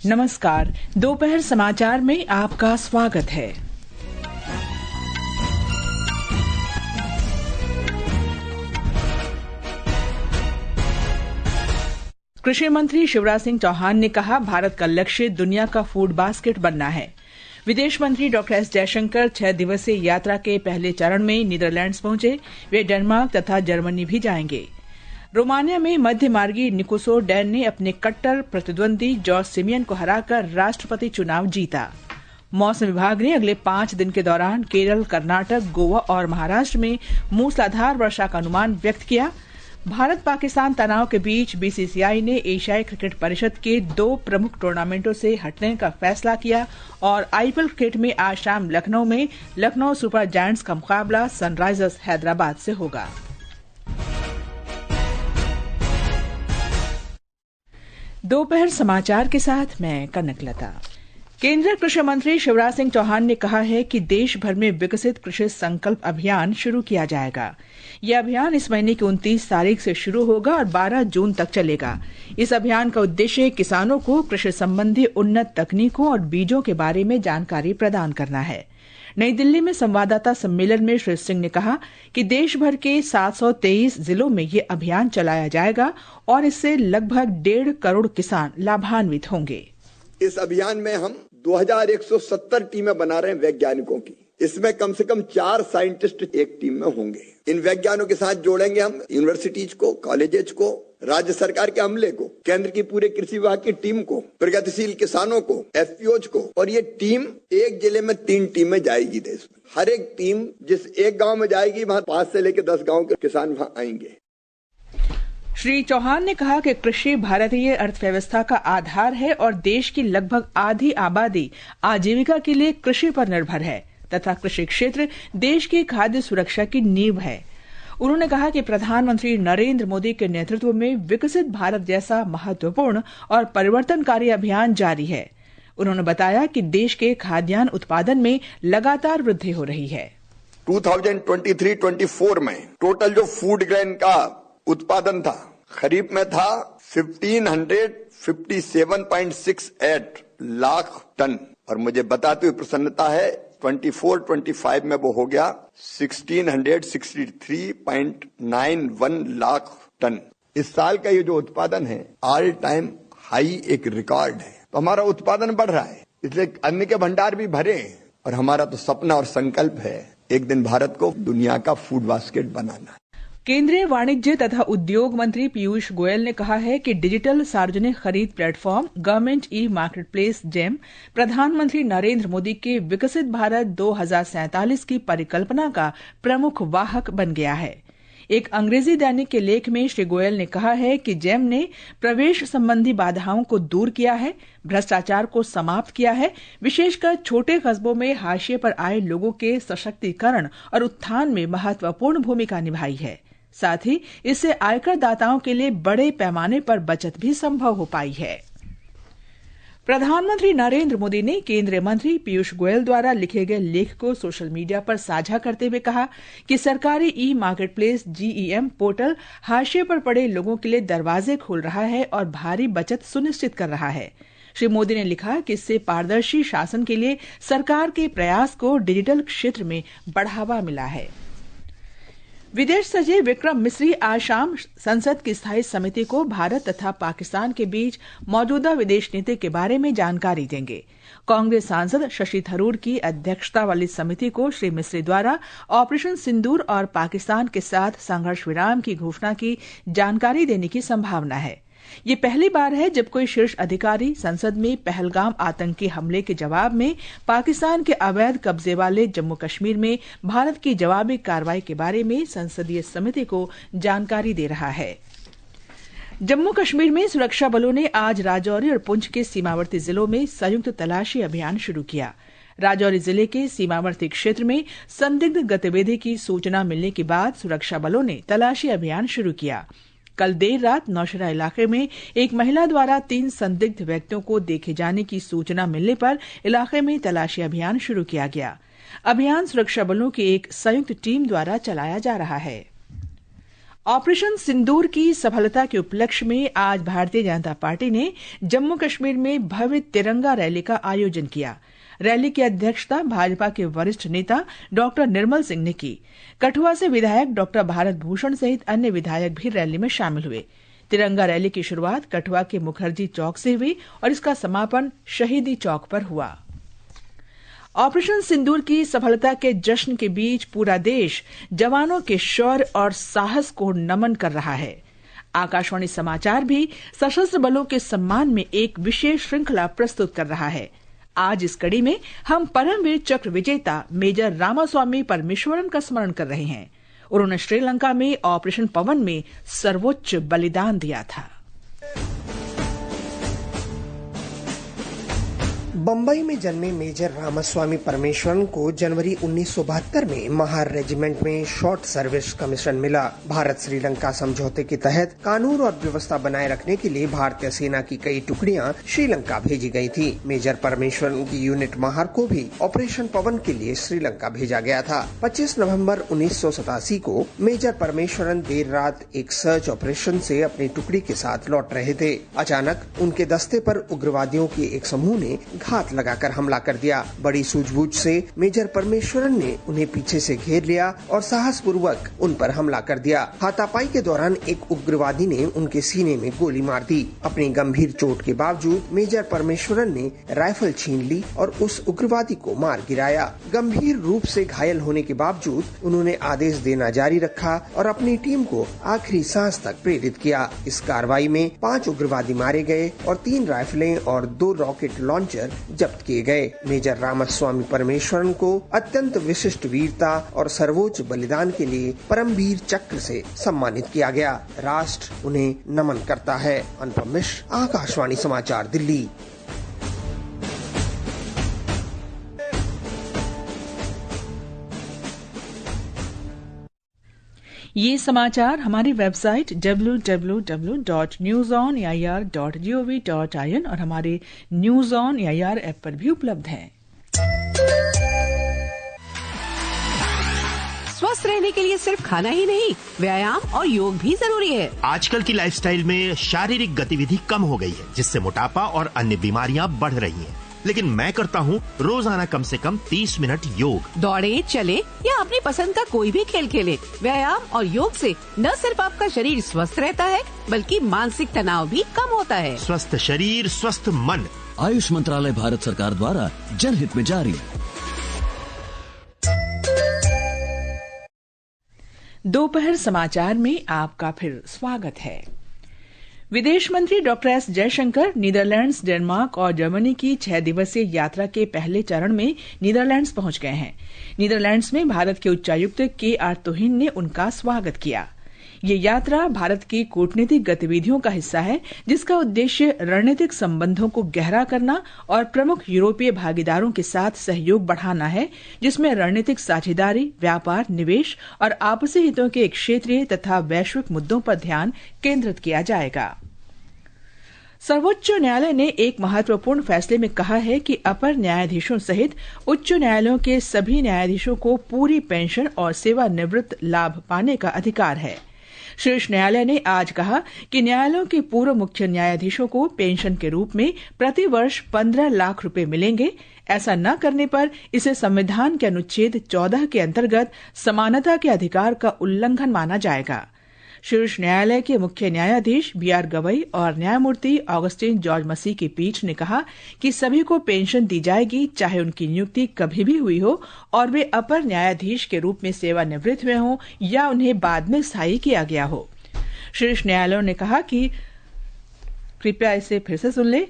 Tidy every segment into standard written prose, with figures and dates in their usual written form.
नमस्कार, दोपहर समाचार में आपका स्वागत है। कृषि मंत्री शिवराज सिंह चौहान ने कहा, भारत का लक्ष्य दुनिया का फूड बास्केट बनना है। विदेश मंत्री डॉ एस जयशंकर 6 दिवसीय यात्रा के पहले चरण में नीदरलैंड्स पहुंचे। वे डेनमार्क तथा जर्मनी भी जाएंगे। रोमानिया में मध्य मार्गी निकोसो डैन ने अपने कट्टर प्रतिद्वंदी जॉर्ज सिमियन को हराकर राष्ट्रपति चुनाव जीता। मौसम विभाग ने अगले 5 दिन के दौरान केरल, कर्नाटक, गोवा और महाराष्ट्र में मूसलाधार वर्षा का अनुमान व्यक्त किया। भारत पाकिस्तान तनाव के बीच बीसीसीआई ने एशियाई क्रिकेट परिषद के 2 प्रमुख टूर्नामेंटों से हटने का फैसला किया और आईपीएल क्रिकेट में आज शाम लखनऊ में लखनऊ सुपर जायंट्स का मुकाबला सनराइजर्स हैदराबाद से होगा। दोपहर समाचार के साथ मैं कनकलता। केंद्रीय कृषि मंत्री शिवराज सिंह चौहान ने कहा है कि देश भर में विकसित कृषि संकल्प अभियान शुरू किया जाएगा। यह अभियान इस महीने की 29 तारीख से शुरू होगा और 12 जून तक चलेगा। इस अभियान का उद्देश्य किसानों को कृषि संबंधी उन्नत तकनीकों और बीजों के बारे में जानकारी प्रदान करना है। नई दिल्ली में संवाददाता सम्मेलन में श्री सिंह ने कहा कि देश भर के 723 जिलों में ये अभियान चलाया जाएगा और इससे लगभग 1.5 करोड़ किसान लाभान्वित होंगे। इस अभियान में हम 2170 टीमें बना रहे हैं वैज्ञानिकों की। इसमें कम से कम 4 साइंटिस्ट एक टीम में होंगे। इन वैज्ञानिकों के साथ जोड़ेंगे हम यूनिवर्सिटीज को, कॉलेजेस को, राज्य सरकार के अमले को, केंद्र की पूरे कृषि विभाग की टीम को, प्रगतिशील किसानों को, एफपीओज को, और ये टीम एक जिले में 3 टीमें जाएगी देश में। हर एक टीम जिस एक गांव में जाएगी, वहां 5 से लेकर 10 गांव के किसान वहां आएंगे। श्री चौहान ने कहा कि कृषि भारतीय अर्थव्यवस्था का आधार है और देश की लगभग आधी आबादी आजीविका के लिए कृषि पर निर्भर है तथा कृषि क्षेत्र देश की खाद्य सुरक्षा की नींव है। उन्होंने कहा कि प्रधानमंत्री नरेंद्र मोदी के नेतृत्व में विकसित भारत जैसा महत्वपूर्ण और परिवर्तनकारी अभियान जारी है। उन्होंने बताया कि देश के खाद्यान्न उत्पादन में लगातार वृद्धि हो रही है। 2023-24 में टोटल जो फूड ग्रेन का उत्पादन था, खरीफ में था 1557.68 लाख टन, और मुझे बताते हुए प्रसन्नता है 24-25 में वो हो गया 1663.91 लाख टन। इस साल का ये जो उत्पादन है ऑल टाइम हाई, एक रिकॉर्ड है। तो हमारा उत्पादन बढ़ रहा है, इसलिए अन्न के भंडार भी भरे हैं और हमारा तो सपना और संकल्प है एक दिन भारत को दुनिया का फूड बास्केट बनाना। केंद्रीय वाणिज्य तथा उद्योग मंत्री पीयूष गोयल ने कहा है कि डिजिटल सार्वजनिक खरीद platform government e market place GeM प्रधानमंत्री नरेंद्र मोदी के विकसित भारत 2047 की परिकल्पना का प्रमुख वाहक बन गया है। एक अंग्रेजी दैनिक के लेख में श्री गोयल ने कहा है कि जेम ने प्रवेश संबंधी बाधाओं को दूर किया है, भ्रष्टाचार को समाप्त किया है, विशेषकर छोटे कस्बों में हाशिए पर आए लोगों के सशक्तिकरण और उत्थान में महत्वपूर्ण भूमिका निभाई है। साथ ही इससे आयकर दाताओं के लिए बड़े पैमाने पर बचत भी संभव हो पाई है। प्रधानमंत्री नरेंद्र मोदी ने केंद्रीय मंत्री पीयूष गोयल द्वारा लिखे गए लेख को सोशल मीडिया पर साझा करते हुए कहा कि सरकारी ई मार्केट प्लेस जीईएम पोर्टल हाशिए पर पड़े लोगों के लिए दरवाजे खोल रहा है और भारी बचत सुनिश्चित कर रहा है। श्री मोदी ने लिखा कि इससे पारदर्शी शासन के लिए सरकार के प्रयास को डिजिटल क्षेत्र में बढ़ावा मिला है। विदेश सचिव विक्रम मिस्री आज शाम संसद की स्थायी समिति को भारत तथा पाकिस्तान के बीच मौजूदा विदेश नीति के बारे में जानकारी देंगे। कांग्रेस सांसद शशि थरूर की अध्यक्षता वाली समिति को श्री मिस्री द्वारा ऑपरेशन सिंदूर और पाकिस्तान के साथ संघर्ष विराम की घोषणा की जानकारी देने की संभावना है। ये पहली बार है जब कोई शीर्ष अधिकारी संसद में पहलगाम आतंकी हमले के जवाब में पाकिस्तान के अवैध कब्जे वाले जम्मू कश्मीर में भारत की जवाबी कार्रवाई के बारे में संसदीय समिति को जानकारी दे रहा है। जम्मू कश्मीर में सुरक्षा बलों ने आज राजौरी और पुंछ के सीमावर्ती जिलों में संयुक्त तलाशी अभियान शुरू किया। राजौरी जिले के सीमावर्ती क्षेत्र में संदिग्ध गतिविधि की सूचना मिलने के बाद सुरक्षा बलों ने तलाशी अभियान शुरू किया। कल देर रात नौशेरा इलाके में एक महिला द्वारा 3 संदिग्ध व्यक्तियों को देखे जाने की सूचना मिलने पर इलाके में तलाशी अभियान शुरू किया गया। अभियान सुरक्षा बलों की एक संयुक्त टीम द्वारा चलाया जा रहा है। ऑपरेशन सिंदूर की सफलता के उपलक्ष्य में आज भारतीय जनता पार्टी ने जम्मू कश्मीर में भव्य तिरंगा रैली का आयोजन किया। रैली की अध्यक्षता भाजपा के वरिष्ठ नेता डॉक्टर निर्मल सिंह ने की। कठुआ से विधायक डॉक्टर भारत भूषण सहित अन्य विधायक भी रैली में शामिल हुए। तिरंगा रैली की शुरुआत कठुआ के मुखर्जी चौक से हुई और इसका समापन शहीदी चौक पर हुआ। ऑपरेशन सिंदूर की सफलता के जश्न के बीच पूरा देश जवानों के शौर्य और साहस को नमन कर रहा है। आकाशवाणी समाचार भी सशस्त्र बलों के सम्मान में एक विशेष श्रृंखला प्रस्तुत कर रहा है। आज इस कड़ी में हम परमवीर चक्र विजेता मेजर रामास्वामी परमेश्वरन का स्मरण कर रहे हैं। उन्होंने श्रीलंका में ऑपरेशन पवन में सर्वोच्च बलिदान दिया था। बंबई में जन्मे मेजर रामास्वामी परमेश्वरन को जनवरी 1972 में महार रेजिमेंट में शॉर्ट सर्विस कमीशन मिला। भारत श्रीलंका समझौते के तहत कानून और व्यवस्था बनाए रखने के लिए भारतीय सेना की कई टुकड़ियां श्रीलंका भेजी गई थी। मेजर परमेश्वरन की यूनिट महार को भी ऑपरेशन पवन के लिए श्रीलंका भेजा गया था। 25 नवंबर 1987 को मेजर परमेश्वरन देर रात एक सर्च ऑपरेशन से अपनी टुकड़ी के साथ लौट रहे थे। अचानक उनके दस्ते पर उग्रवादियों के एक समूह ने घात लगाकर हमला कर दिया। बड़ी सूझबूझ से मेजर परमेश्वरन ने उन्हें पीछे से घेर लिया और साहस पूर्वक उन पर हमला कर दिया। हाथापाई के दौरान एक उग्रवादी ने उनके सीने में गोली मार दी। अपनी गंभीर चोट के बावजूद मेजर परमेश्वरन ने राइफल छीन ली और उस उग्रवादी को मार गिराया। गंभीर रूप से घायल होने के बावजूद उन्होंने आदेश देना जारी रखा और अपनी टीम को आखिरी सांस तक प्रेरित किया। इस कार्रवाई में 5 उग्रवादी मारे गए और 3 राइफलें और 2 रॉकेट लॉन्चर जब्त किए गए। मेजर रामास्वामी परमेश्वरन को अत्यंत विशिष्ट वीरता और सर्वोच्च बलिदान के लिए परमवीर चक्र से सम्मानित किया गया। राष्ट्र उन्हें नमन करता है। अनुपम मिश्र, आकाशवाणी समाचार, दिल्ली। ये समाचार हमारी वेबसाइट www.newsonair.gov.in और हमारे न्यूज ऑन एआईआर ऐप पर भी उपलब्ध हैं। स्वस्थ रहने के लिए सिर्फ खाना ही नहीं, व्यायाम और योग भी जरूरी है। आजकल की लाइफस्टाइल में शारीरिक गतिविधि कम हो गई है, जिससे मोटापा और अन्य बीमारियां बढ़ रही हैं। लेकिन मैं करता हूँ रोजाना कम से कम 30 मिनट योग। दौड़े, चले या अपनी पसंद का कोई भी खेल खेले। व्यायाम और योग से न सिर्फ आपका शरीर स्वस्थ रहता है, बल्कि मानसिक तनाव भी कम होता है। स्वस्थ शरीर, स्वस्थ मन। आयुष मंत्रालय, भारत सरकार द्वारा जनहित में जारी। दोपहर समाचार में आपका फिर स्वागत है। विदेश मंत्री doctor S Jaishankar Netherlands, Denmark और जर्मनी की 6 दिवसीय यात्रा के पहले चरण में नीदरलैंड्स पहुंच गए हैं। नीदरलैंड्स में भारत के उच्चायुक्त के.आर. तोहिन ने उनका स्वागत किया। ये यात्रा भारत की कूटनीतिक गतिविधियों का हिस्सा है, जिसका उद्देश्य रणनीतिक संबंधों को गहरा करना और प्रमुख यूरोपीय भागीदारों के साथ सहयोग बढ़ाना है, जिसमें रणनीतिक साझेदारी, व्यापार, निवेश और आपसी हितों के क्षेत्रीय तथा वैश्विक मुद्दों पर ध्यान केंद्रित किया जाएगा। सर्वोच्च न्यायालय ने एक महत्वपूर्ण फैसले में कहा है कि अपर न्यायाधीशों सहित उच्च न्यायालयों के सभी न्यायाधीशों को पूरी पेंशन और सेवानिवृत्त लाभ पाने का अधिकार है। शीर्ष न्यायालय ने आज कहा कि न्यायालयों के पूर्व मुख्य न्यायाधीशों को पेंशन के रूप में प्रति वर्ष 15 लाख रुपए मिलेंगे। ऐसा न करने पर इसे संविधान के अनुच्छेद 14 के अंतर्गत समानता के अधिकार का उल्लंघन माना जाएगा। शीर्ष न्यायालय के मुख्य न्यायाधीश बी.आर. गवई और न्यायमूर्ति ऑगस्टिन जॉर्ज मसी की पीठ ने कहा कि सभी को पेंशन दी जाएगी, चाहे उनकी नियुक्ति कभी भी हुई हो और वे अपर न्यायाधीश के रूप में सेवानिवृत्त हुए हों या उन्हें बाद में स्थायी किया गया हो। शीर्ष न्यायालय ने कहा कि कृपया इसे फिर से सुन ले।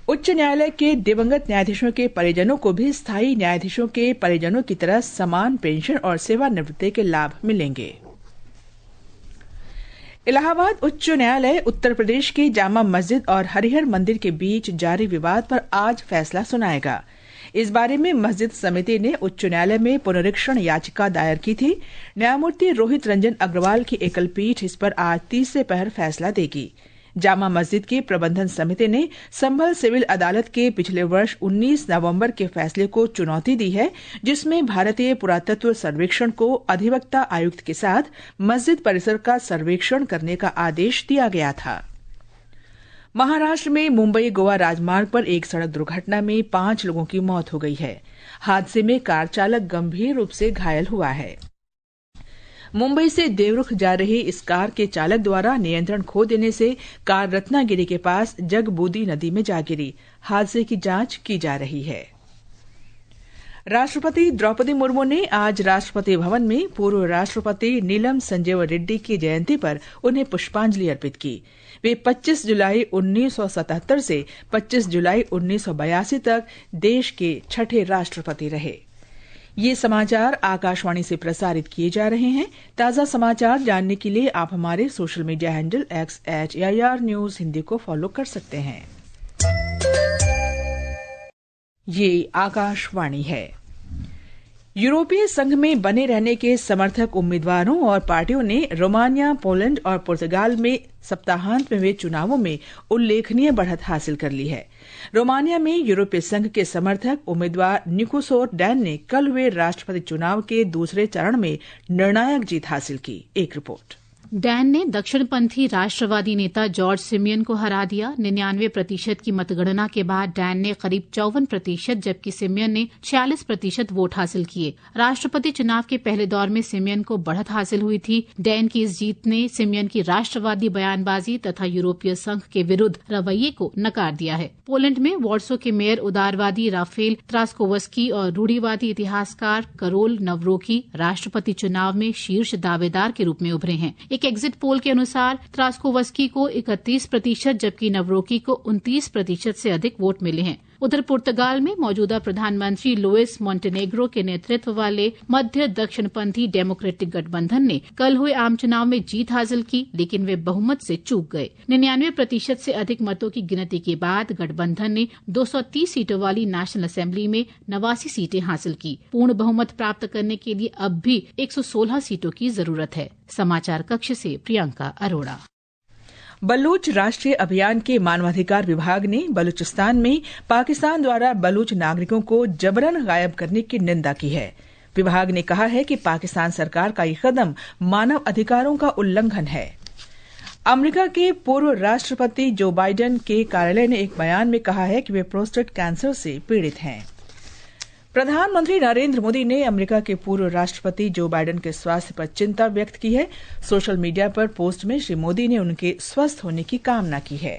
उच्च न्यायालय के दिवंगत न्यायाधीशों के परिजनों को भी स्थायी न्यायाधीशों के परिजनों की तरह समान पेंशन और सेवानिवृत्ति के लाभ मिलेंगे। इलाहाबाद उच्च न्यायालय उत्तर प्रदेश की जामा मस्जिद और हरिहर मंदिर के बीच जारी विवाद पर आज फैसला सुनाएगा। इस बारे में मस्जिद समिति ने उच्च न्यायालय में पुनरीक्षण याचिका दायर की थी। न्यायमूर्ति रोहित रंजन अग्रवाल की एकल पीठ इस पर आज तीसरे पहर फैसला देगी। जामा मस्जिद की प्रबंधन समिति ने संभल सिविल अदालत के पिछले वर्ष 19 नवंबर के फैसले को चुनौती दी है, जिसमें भारतीय पुरातत्व सर्वेक्षण को अधिवक्ता आयुक्त के साथ मस्जिद परिसर का सर्वेक्षण करने का आदेश दिया गया था। महाराष्ट्र में मुंबई गोवा राजमार्ग पर एक सड़क दुर्घटना में 5 लोगों की मौत हो गई है। हादसे में कार चालक गंभीर रूप से घायल हुआ है। मुंबई से देवरुख जा रही इस कार के चालक द्वारा नियंत्रण खो देने से कार रत्नागिरी के पास जगबूदी नदी में जा गिरी। हादसे की जांच की जा रही है। राष्ट्रपति द्रौपदी मुर्मू ने आज राष्ट्रपति भवन में पूर्व राष्ट्रपति नीलम संजीव रेड्डी की जयंती पर उन्हें पुष्पांजलि अर्पित की। वे 25 जुलाई 1977 से 25 जुलाई 1982 तक देश के छठे राष्ट्रपति रहे। ये समाचार आकाशवाणी से प्रसारित किए जा रहे हैं। ताजा समाचार जानने के लिए आप हमारे social media handle @AIR news Hindi को फॉलो कर सकते हैं। ये आकाशवाणी है। यूरोपीय संघ में बने रहने के समर्थक उम्मीदवारों और पार्टियों ने रोमानिया, पोलैंड और पुर्तगाल में सप्ताहांत में हुए चुनावों में उल्लेखनीय बढ़त हासिल कर ली है। रोमानिया में यूरोपीय संघ के समर्थक उम्मीदवार निकोसोर डैन ने कल हुए राष्ट्रपति चुनाव के दूसरे चरण में निर्णायक जीत हासिल की। एक रिपोर्ट। डैन ने दक्षिणपंथी राष्ट्रवादी नेता जॉर्ज सिमियन को हरा दिया। 99% की मतगणना के बाद डैन ने करीब 54%, जबकि सिमियन ने 46% वोट हासिल किए। राष्ट्रपति चुनाव के पहले दौर में सिमियन को बढ़त हासिल हुई थी। डैन की इस जीत ने सिमियन की राष्ट्रवादी बयानबाजी तथा यूरोपीय संघ के विरुद्ध रवैये को नकार दिया है। पोलैंड में वॉर्सो के मेयर उदारवादी राफेल त्रास्कोवस्की और रूढ़िवादी इतिहासकार करोल नवरोकी राष्ट्रपति चुनाव में शीर्ष दावेदार के रूप में उभरे हैं। एक एग्जिट पोल के अनुसार त्रास्कोवस्की को 31%, जबकि नवरोकी को 29% से अधिक वोट मिले हैं। उधर पुर्तगाल में मौजूदा प्रधानमंत्री लुइस मोंटेनेग्रो के नेतृत्व वाले मध्य दक्षिणपंथी डेमोक्रेटिक गठबंधन ने कल हुए आम चुनाव में जीत हासिल की, लेकिन वे बहुमत से चूक गए। 99% से अधिक मतों की गिनती के बाद गठबंधन ने 230 सीटों वाली नेशनल असेंबली में 89 सीटें हासिल की। पूर्ण बहुमत प्राप्त करने के लिए अब भी 116 सीटों की जरूरत है। समाचार कक्ष से प्रियंका अरोड़ा। बलूच राष्ट्रीय अभियान के मानवाधिकार विभाग ने बलूचिस्तान में पाकिस्तान द्वारा बलूच नागरिकों को जबरन गायब करने की निंदा की है। विभाग ने कहा है कि पाकिस्तान सरकार का ये कदम मानव अधिकारों का उल्लंघन है। अमेरिका के पूर्व राष्ट्रपति जो बाइडेन के कार्यालय ने एक बयान में कहा है कि वे प्रोस्टेट कैंसर से पीड़ित हैं। प्रधानमंत्री नरेंद्र मोदी ने अमेरिका के पूर्व राष्ट्रपति जो बाइडेन के स्वास्थ्य पर चिंता व्यक्त की है। सोशल मीडिया पर पोस्ट में श्री मोदी ने उनके स्वस्थ होने की कामना की है।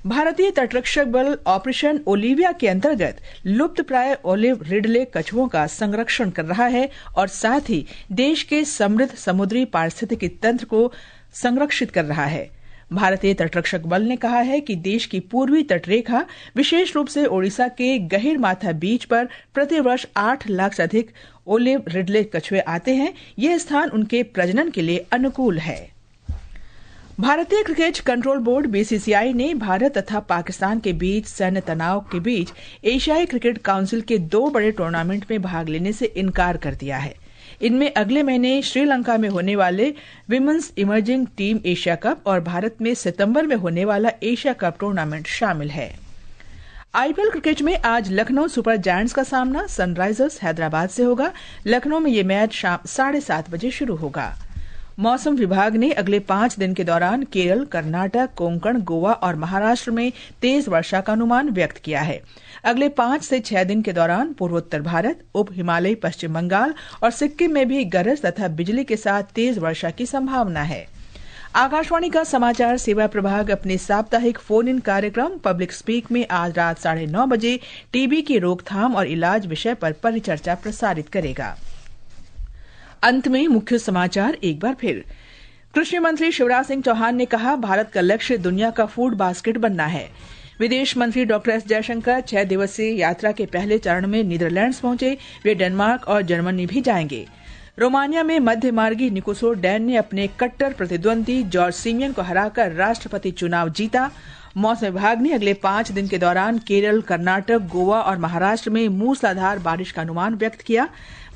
भारतीय तटरक्षक बल ऑपरेशन ओलिविया के अंतर्गत लुप्तप्राय ओलिव रिडले कछुओं का संरक्षण कर रहा है और साथ ही देश के समृद्ध समुद्री पारिस्थितिकी तंत्र को संरक्षित कर रहा है। भारतीय तटरक्षक बल ने कहा है कि देश की पूर्वी तटरेखा, विशेष रूप से ओडिशा के गहिरमाथा बीच पर प्रतिवर्ष 8 लाख से अधिक ओलिव रिडले कछुए आते हैं। यह स्थान उनके प्रजनन के लिए अनुकूल है। भारतीय क्रिकेट कंट्रोल बोर्ड BCCI ने भारत तथा पाकिस्तान के बीच सैन्य तनाव के बीच एशियाई क्रिकेट काउंसिल के 2 बड़े टूर्नामेंट में भाग लेने से इनकार कर दिया है। इनमें अगले महीने श्रीलंका में होने वाले women's emerging team Asia cup और भारत में सितंबर में होने वाला एशिया कप टूर्नामेंट शामिल है। IPL क्रिकेट में आज लखनऊ सुपर जायंट्स का सामना सनराइजर्स हैदराबाद से होगा। लखनऊ में ये मैच शाम 7:30 बजे शुरू होगा। मौसम विभाग ने अगले 5 दिन के दौरान केरल, कर्नाटक, कोंकण, गोवा और महाराष्ट्र में तेज वर्षा का अनुमान व्यक्त किया है। अगले 5 से 6 दिन के दौरान पूर्वोत्तर भारत, उप हिमालयी पश्चिम बंगाल और सिक्किम में भी गरज तथा बिजली के साथ तेज वर्षा की संभावना है। आकाशवाणी का समाचार सेवा प्रभाग अपने साप्ताहिक फोन इन कार्यक्रम पब्लिक स्पीक में आज रात 9:30 बजे टीबी की रोकथाम और इलाज विषय पर परिचर्चा प्रसारित करेगा। अंत में मुख्य समाचार एक बार फिर। कृषि मंत्री शिवराज सिंह चौहान ने कहा, भारत का लक्ष्य दुनिया का फूड बास्केट बनना है। विदेश मंत्री डॉ एस जयशंकर 6 दिवसीय यात्रा के पहले चरण में नीदरलैंड्स पहुंचे। वे डेनमार्क और जर्मनी भी जाएंगे। रोमानिया में मध्यमार्गी निकोसो डैन ने अपने कट्टर प्रतिद्वंदी जॉर्ज सिमियन को हराकर राष्ट्रपति चुनाव जीता। मौसम विभाग ने अगले 5 दिन के दौरान केरल, कर्नाटक, गोवा और महाराष्ट्र में मूसलाधार बारिश का अनुमान व्यक्त किया।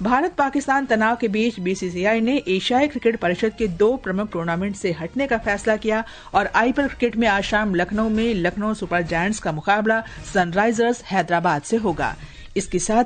भारत पाकिस्तान तनाव के बीच बीसीसीआई ने एशियाई क्रिकेट परिषद के 2 प्रमुख टूर्नामेंट से हटने का फैसला किया और आईपीएल क्रिकेट में आज शाम लखनऊ में लखनऊ सुपर जायंट्स का मुकाबला सनराइजर्स हैदराबाद से होगा। इसके साथ